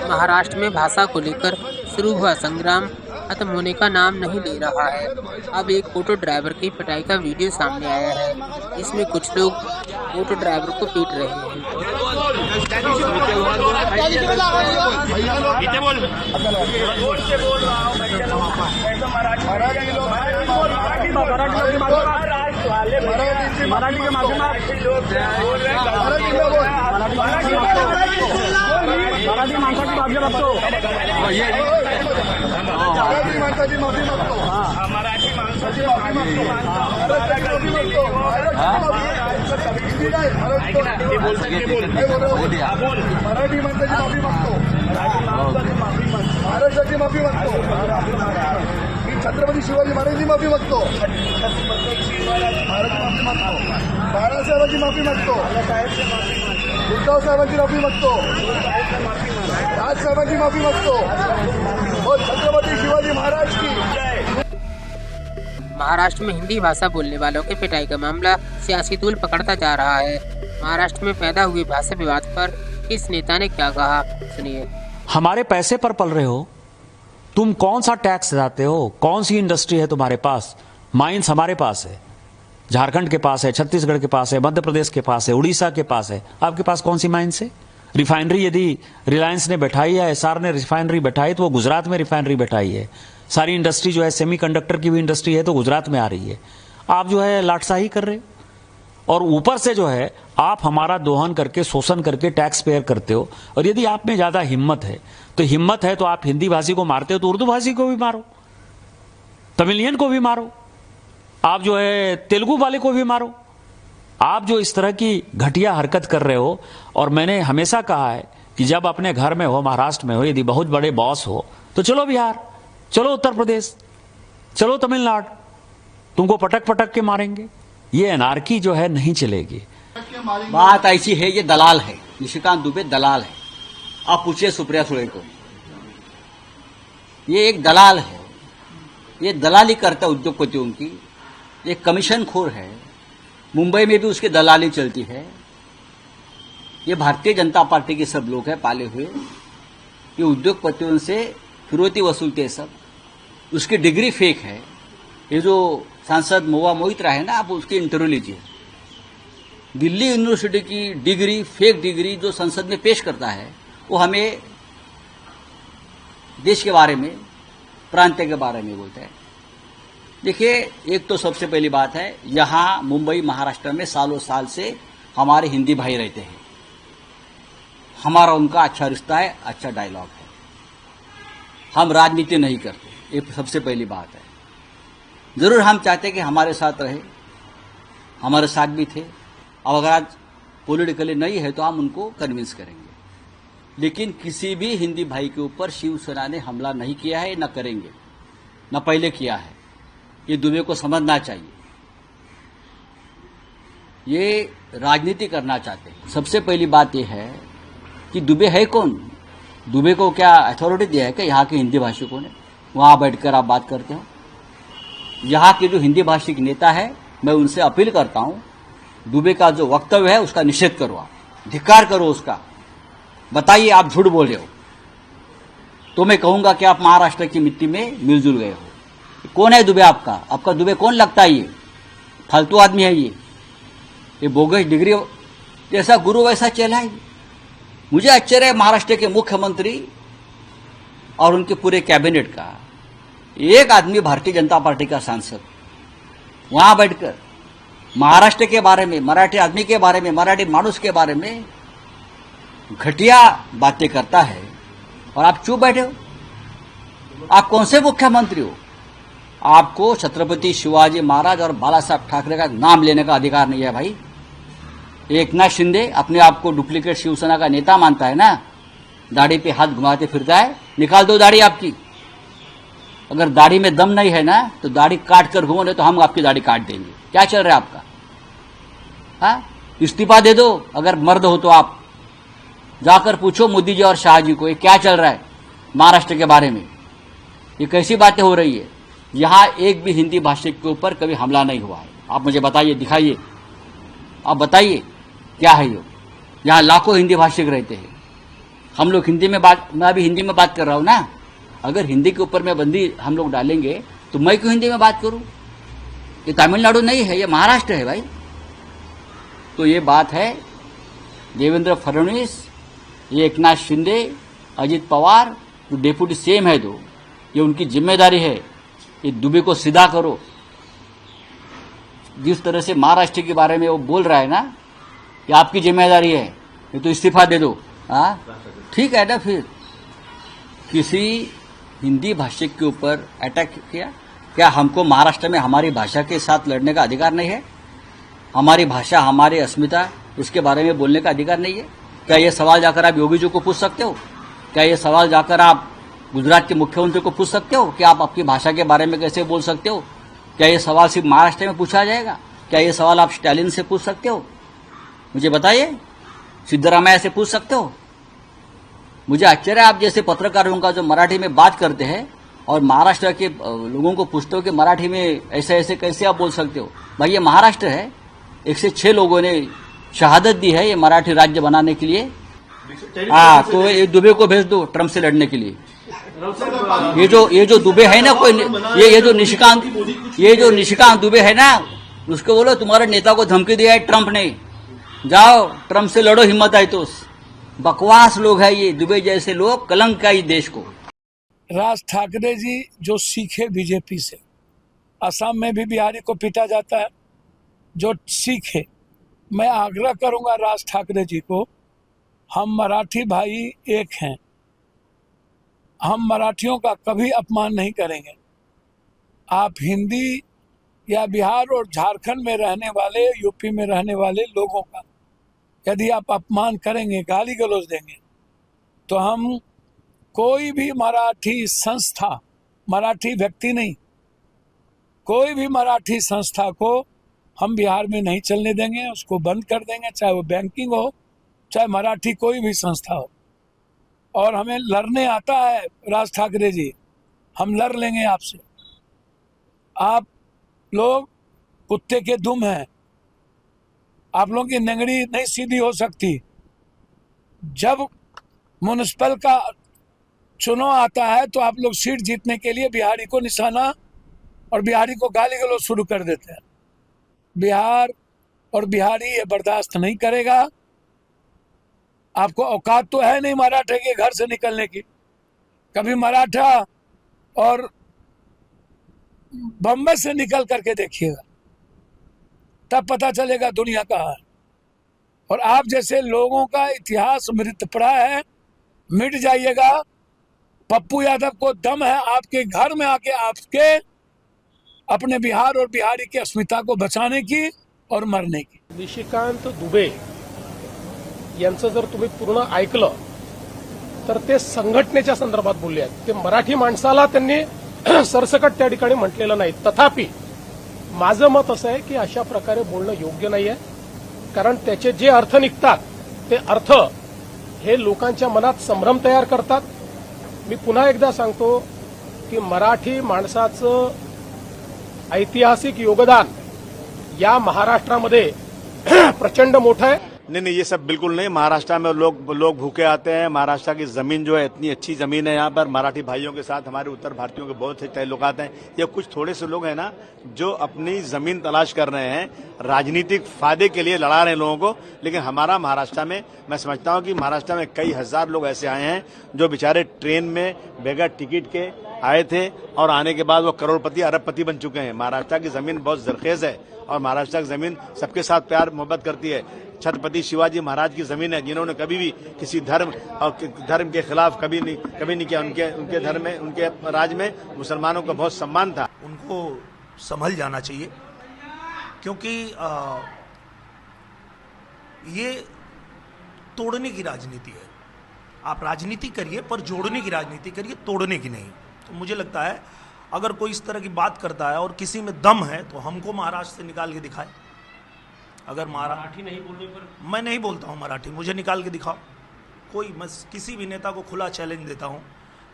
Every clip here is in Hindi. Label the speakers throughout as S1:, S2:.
S1: महाराष्ट्र में भाषा को लेकर शुरू हुआ संग्राम खत्म होने का नाम नहीं ले रहा है। अब एक ऑटो ड्राइवर की पिटाई का वीडियो सामने आया है। इसमें कुछ लोग ऑटो ड्राइवर को पीट रहे हैं।
S2: मराठी के माध्यम मराठी माणसाची माफी मागतो मराठी माणसाची माफी मागतो मराठी माणसाची माफी मागतो मराठी माणसाची माफी मागतो महाराष्ट्राची माफी मागतो मी छत्रपती शिवाजी महाराजांची माफी मागतो बाळासाहेबांची माफी मागतो उद्धव साहेबांची माफी मागतो राजसाहेबांची माफी मागतो और छत्रपति शिवाजी महाराज की।
S1: महाराष्ट्र में हिंदी भाषा बोलने वालों के पिटाई का मामला सियासी तूल पकड़ता जा रहा है। महाराष्ट्र में पैदा हुए भाषा विवाद पर किस नेता ने क्या कहा, सुनिए।
S3: हमारे पैसे पर पल रहे हो, तुम कौन सा टैक्स देते हो, कौन सी इंडस्ट्री है तुम्हारे पास? माइंस हमारे पास है, झारखंड के पास है, छत्तीसगढ़ के पास है, मध्य प्रदेश के पास है, उड़ीसा के पास है। आपके पास कौन सी माइंस है? रिफाइनरी यदि रिलायंस ने बैठाई है, एसआर ने रिफाइनरी बैठाई तो वो गुजरात में रिफाइनरी बैठाई है। सारी इंडस्ट्री जो है, सेमीकंडक्टर की भी इंडस्ट्री है तो गुजरात में आ रही है। आप जो है लाटसाही कर रहे हो और ऊपर से जो है आप हमारा दोहन करके, शोषण करके टैक्स पेयर करते हो। और यदि आप में ज्यादा हिम्मत है तो आप हिंदी भाषी को मारते हो तो उर्दू भाषी को भी मारो, तमिलियन को भी मारो, आप जो है तेलुगु वाले को भी मारो। आप जो इस तरह की घटिया हरकत कर रहे हो, और मैंने हमेशा कहा है कि जब अपने घर में हो, महाराष्ट्र में हो, यदि बहुत बड़े बॉस हो तो चलो बिहार, चलो उत्तर प्रदेश, चलो तमिलनाडु, तुमको पटक पटक के मारेंगे। ये अनार्की जो है नहीं चलेगी।
S4: बात ऐसी है, ये दलाल है, निशिकांत दुबे दलाल है। आप पूछिए सुप्रिया सुळे को, ये एक दलाल है, ये दलाली करता है उद्योगपतियों की, ये कमीशन खोर है। मुंबई में भी उसकी दलाली चलती है। ये भारतीय जनता पार्टी के सब लोग हैं पाले हुए, ये उद्योगपतियों से फिरौती वसूलते हैं सब। उसकी डिग्री फेक है। ये जो सांसद महुआ मोहित्रा है ना, आप उसकी इंटरव्यू लीजिए। दिल्ली यूनिवर्सिटी की डिग्री, फेक डिग्री जो संसद में पेश करता है, वो हमें देश के बारे में, प्रांत के बारे में बोलता है। देखिए, एक तो सबसे पहली बात है, यहां मुंबई महाराष्ट्र में सालों साल से हमारे हिंदी भाई रहते हैं। हमारा उनका अच्छा रिश्ता है, अच्छा डायलॉग है। हम राजनीति नहीं करते, ये सबसे पहली बात है। जरूर हम चाहते कि हमारे साथ रहे, हमारे साथ भी थे। अब अगर आज पॉलिटिकली नहीं है तो हम उनको कन्विंस करेंगे। लेकिन किसी भी हिंदी भाई के ऊपर शिवसेना ने हमला नहीं किया है, न करेंगे, न पहले किया है। ये दुबे को समझना चाहिए। ये राजनीति करना चाहते हैं। सबसे पहली बात यह है कि दुबे है कौन? दुबे को क्या अथॉरिटी दिया है क्या यहाँ के हिंदी भाषिकों ने? वहां बैठकर आप बात करते हो। यहाँ के जो हिंदी भाषिक नेता है, मैं उनसे अपील करता हूं, दुबे का जो वक्तव्य है उसका निषेध करो, आप धिक्कार करो उसका। बताइए आप झूठ बोल रहे हो तो मैं कहूंगा कि आप महाराष्ट्र की मिट्टी में मिलजुल गए हो। कौन है दुबे आपका? आपका दुबे कौन लगता है? ये फालतू आदमी है। ये बोगस डिग्री जैसा गुरु वैसा चेला है। मुझे आश्चर्य है महाराष्ट्र के मुख्यमंत्री और उनके पूरे कैबिनेट का, एक आदमी भारतीय जनता पार्टी का सांसद वहां बैठकर महाराष्ट्र के बारे में, मराठी आदमी के बारे में, मराठी मानुस के बारे में घटिया बातें करता है और आप चुप बैठे हो। आप कौन से मुख्यमंत्री हो? आपको छत्रपति शिवाजी महाराज और बाला साहब ठाकरे का नाम लेने का अधिकार नहीं है भाई। एकनाथ शिंदे अपने आप को डुप्लीकेट शिवसेना का नेता मानता है ना, दाढ़ी पे हाथ घुमाते फिरता है। निकाल दो दाढ़ी आपकी। अगर दाढ़ी में दम नहीं है ना तो दाढ़ी काट कर घूमो, नहीं तो हम आपकी दाढ़ी काट देंगे। क्या चल रहा है आपका? हाँ, इस्तीफा दे दो अगर मर्द हो तो। आप जाकर पूछो मोदी जी और शाह जी को, ये क्या चल रहा है महाराष्ट्र के बारे में? ये कैसी बातें हो रही है? यहां एक भी हिंदी भाषिक के ऊपर कभी हमला नहीं हुआ है। आप मुझे बताइए, दिखाइए, आप बताइए क्या है ये। यहाँ लाखों हिंदी भाषिक रहते हैं, हम लोग हिंदी में बात, मैं अभी हिंदी में बात कर रहा हूँ ना। अगर हिंदी के ऊपर में बंदी हम लोग डालेंगे तो मैं क्यों हिंदी में बात करूँ? ये तमिलनाडु नहीं है, ये महाराष्ट्र है भाई। तो ये बात है, देवेंद्र फडणवीस, ये एकनाथ शिंदे, अजित पवार जो डेप्यूटी सीएम है, तो ये उनकी जिम्मेदारी है। ये दुबे को सीधा करो। जिस तरह से महाराष्ट्र के बारे में वो बोल रहा है ना, ये आपकी जिम्मेदारी है, ये तो इस्तीफा दे दो। हाँ ठीक है ना, फिर किसी हिंदी भाषिक के ऊपर अटैक किया, क्या हमको महाराष्ट्र में हमारी भाषा के साथ लड़ने का अधिकार नहीं है? हमारी भाषा, हमारी अस्मिता, उसके बारे में बोलने का अधिकार नहीं है? क्या ये सवाल जाकर आप योगी जी को पूछ सकते हो? क्या ये सवाल जाकर आप गुजरात के मुख्यमंत्री को पूछ सकते हो कि आप आपकी भाषा के बारे में कैसे बोल सकते हो? क्या ये सवाल सिर्फ महाराष्ट्र में पूछा जाएगा? क्या ये सवाल आप स्टालिन से पूछ सकते हो? मुझे बताइए, सिद्धरामैया से पूछ सकते हो? मुझे आश्चर्य है, आप जैसे पत्रकारों का जो मराठी में बात करते हैं और महाराष्ट्र के लोगों को पूछते हो कि मराठी में ऐसे ऐसे कैसे आप बोल सकते हो? भाई ये महाराष्ट्र है, 106 लोगों ने शहादत दी है ये मराठी राज्य बनाने के लिए। हाँ, तो ये दुबे को भेज दो ट्रम्प से लड़ने के लिए। ये जो दुबे है ना, कोई ये जो निशिकांत दुबे है ना, उसको बोलो तुम्हारे नेता को धमकी दिया है ट्रम्प ने, जाओ ट्रम्प से लड़ो, हिम्मत है तो। बकवास लोग है ये दुबे जैसे लोग, कलंक है देश को।
S5: राज ठाकरे जी जो सीखे बीजेपी से, असम में भी बिहारी को पीटा जाता है, जो सीखे। मैं आग्रह करूंगा राज ठाकरे जी को, हम मराठी भाई एक हैं, हम मराठियों का कभी अपमान नहीं करेंगे। आप हिंदी या बिहार और झारखंड में रहने वाले, यूपी में रहने वाले लोगों का यदि आप अपमान करेंगे, गाली गलौज देंगे, तो हम कोई भी मराठी संस्था, मराठी व्यक्ति नहीं, कोई भी मराठी संस्था को हम बिहार में नहीं चलने देंगे, उसको बंद कर देंगे, चाहे वो बैंकिंग हो, चाहे मराठी कोई भी संस्था हो। और हमें लड़ने आता है राज ठाकरे जी, हम लड़ लेंगे आपसे। आप लोग कुत्ते के दुम हैं, आप लोगों की नंगड़ी नहीं सीधी हो सकती। जब म्युनिसिपल का चुनाव आता है तो आप लोग सीट जीतने के लिए बिहारी को निशाना और बिहारी को गाली गलौज शुरू कर देते हैं। बिहार और बिहारी ये बर्दाश्त नहीं करेगा। आपको औकात तो है नहीं मराठे के घर से निकलने की। कभी मराठा और बम्बई से निकल करके देखिएगा, तब पता चलेगा दुनिया कहाँ है। और आप जैसे लोगों का इतिहास मृत पड़ा है, मिट जाइएगा। पप्पू यादव को दम है आपके घर में आके आपके अपने बिहार और बिहारी की अस्मिता को बचाने की और मरने की।
S6: निशिकांत दुबे यांचं जर तुम्ही पूर्ण ऐकलं तर ते संघटनेच्या संदर्भात बोलले आहेत। ते मराठी माणसाला त्यांनी सरसकट त्या ठिकाणी म्हटलेलं नाही। तथापि माझं मत असं आहे की अशा प्रकारे बोलणं योग्य नाही आहे, कारण त्याचे जे अर्थ निघतात ते अर्थ हे लोकांच्या मनात संभ्रम तयार करतात। मी पुन्हा एकदा सांगतो की मराठी माणसाचं ऐतिहासिक योगदान या महाराष्ट्रामध्ये प्रचंड मोठं आहे।
S7: नहीं, ये सब बिल्कुल नहीं। महाराष्ट्र में लोग भूखे आते हैं। महाराष्ट्र की जमीन जो है इतनी अच्छी जमीन है, यहाँ पर मराठी भाइयों के साथ हमारे उत्तर भारतीयों के बहुत से ताल्लुक आते हैं। ये कुछ थोड़े से लोग हैं ना जो अपनी जमीन तलाश कर रहे हैं, राजनीतिक फायदे के लिए लड़ा रहे हैं लोगों को। लेकिन हमारा महाराष्ट्र में, मैं समझता हूँ कि महाराष्ट्र में कई हजार लोग ऐसे आए हैं जो बेचारे ट्रेन में बगैर टिकट के आए थे और आने के बाद वो करोड़पति अरबपति बन चुके हैं। महाराष्ट्र की जमीन बहुत जरखेज है और महाराष्ट्र की जमीन सबके साथ प्यार मोहब्बत करती है। छत्रपति शिवाजी महाराज की जमीन है, जिन्होंने कभी भी किसी धर्म के खिलाफ कभी नहीं किया। उनके धर्म में, उनके राज में मुसलमानों का बहुत सम्मान था।
S8: उनको संभल जाना चाहिए, क्योंकि ये तोड़ने की राजनीति है। आप राजनीति करिए पर जोड़ने की राजनीति करिए, तोड़ने की नहीं। तो मुझे लगता है अगर कोई इस तरह की बात करता है और किसी में दम है तो हमको महाराष्ट्र से निकाल के दिखाए। अगर मराठी नहीं बोलने पर मैं नहीं बोलता हूँ मराठी, मुझे निकाल के दिखाओ कोई। मैं किसी भी नेता को खुला चैलेंज देता हूँ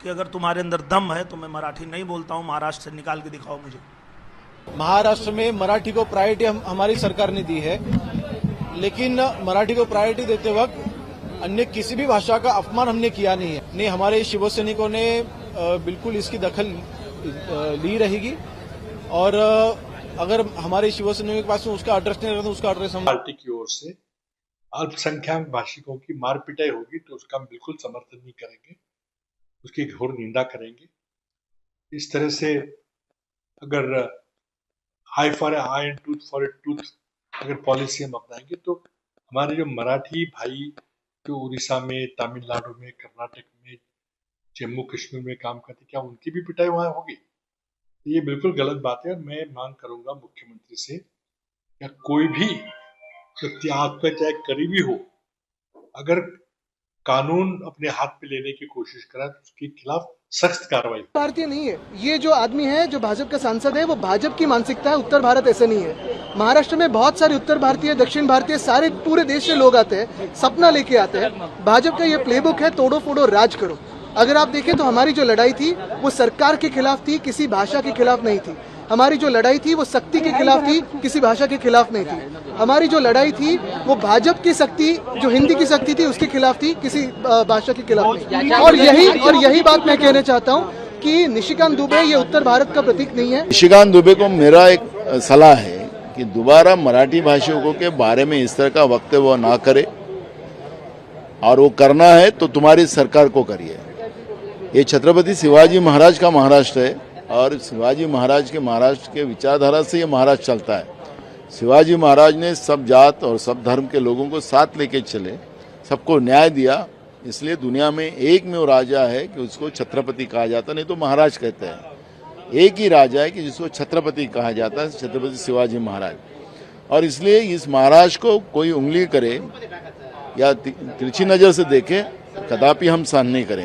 S8: कि अगर तुम्हारे अंदर दम है तो मैं मराठी नहीं बोलता हूँ, महाराष्ट्र से निकाल के दिखाओ मुझे।
S9: महाराष्ट्र में मराठी को प्रायोरिटी हमारी सरकार ने दी है, लेकिन मराठी को प्रायोरिटी देते वक्त अन्य किसी भी भाषा का अपमान हमने किया नहीं है। नहीं, हमारे शिवसैनिकों ने बिल्कुल इसकी दखल ली रहेगी और अगर हमारे शिवसैनिकों के पास उसका एड्रेस नहीं रहता तो उसका एड्रेस हम
S10: पार्टी की ओर से अल्पसंख्यक भाषिकों की मार पिटाई होगी तो उसका हम बिल्कुल समर्थन नहीं करेंगे, उसकी घोर निंदा करेंगे। इस तरह से अगर eye for eye and tooth for a tooth अगर पॉलिसी हम अपनाएंगे तो हमारे जो मराठी भाई जो उड़ीसा में, तमिलनाडु में, कर्नाटक में, जम्मू कश्मीर में काम करते, क्या उनकी भी पिटाई वहां होगी? ये बिल्कुल गलत बात है। और मैं मांग करूंगा मुख्यमंत्री से या कोई भी व्यक्ति आपका चाहे करीबी हो, अगर कानून अपने हाथ पे लेने की कोशिश करा तो उसके खिलाफ सख्त कार्रवाई।
S11: भारतीय नहीं है ये जो आदमी है, जो भाजपा का सांसद है, वो भाजपा की मानसिकता है। उत्तर भारत ऐसे नहीं है। महाराष्ट्र में बहुत सारे उत्तर भारतीय, दक्षिण भारतीय, सारे पूरे देश से लोग आते हैं, सपना लेके आते हैं। भाजपा का ये प्लेबुक है, तोड़ो फोड़ो राज करो। अगर आप देखें तो हमारी जो लड़ाई थी वो सरकार के खिलाफ थी, किसी भाषा के खिलाफ नहीं थी। हमारी जो लड़ाई थी वो शक्ति के खिलाफ थी, किसी भाषा के खिलाफ नहीं थी। हमारी जो लड़ाई थी वो भाजपा की शक्ति, जो हिंदी की शक्ति थी, उसके खिलाफ थी, किसी भाषा के खिलाफ नहीं। और यही बात मैं कहना चाहता हूँ कि निशिकांत दुबे ये उत्तर भारत का प्रतीक नहीं है।
S2: निशिकांत दुबे को मेरा एक सलाह है कि दोबारा मराठी भाषियों के बारे में इस तरह का वक्तव्य ना करे, और वो करना है तो तुम्हारी सरकार को करिए। ये छत्रपति शिवाजी महाराज का महाराष्ट्र है और शिवाजी महाराज के महाराष्ट्र के विचारधारा से ये महाराष्ट्र चलता है। शिवाजी महाराज ने सब जात और सब धर्म के लोगों को साथ लेके चले, सबको न्याय दिया, इसलिए दुनिया में एक में वो राजा है कि उसको छत्रपति कहा जाता, नहीं तो महाराज कहते हैं। एक ही राजा है कि जिसको छत्रपति कहा जाता है, छत्रपति शिवाजी महाराज। और इसलिए इस महाराज को कोई उंगली करे या तिरछी नजर से देखे, कदापि हम सहन नहीं करेंगे।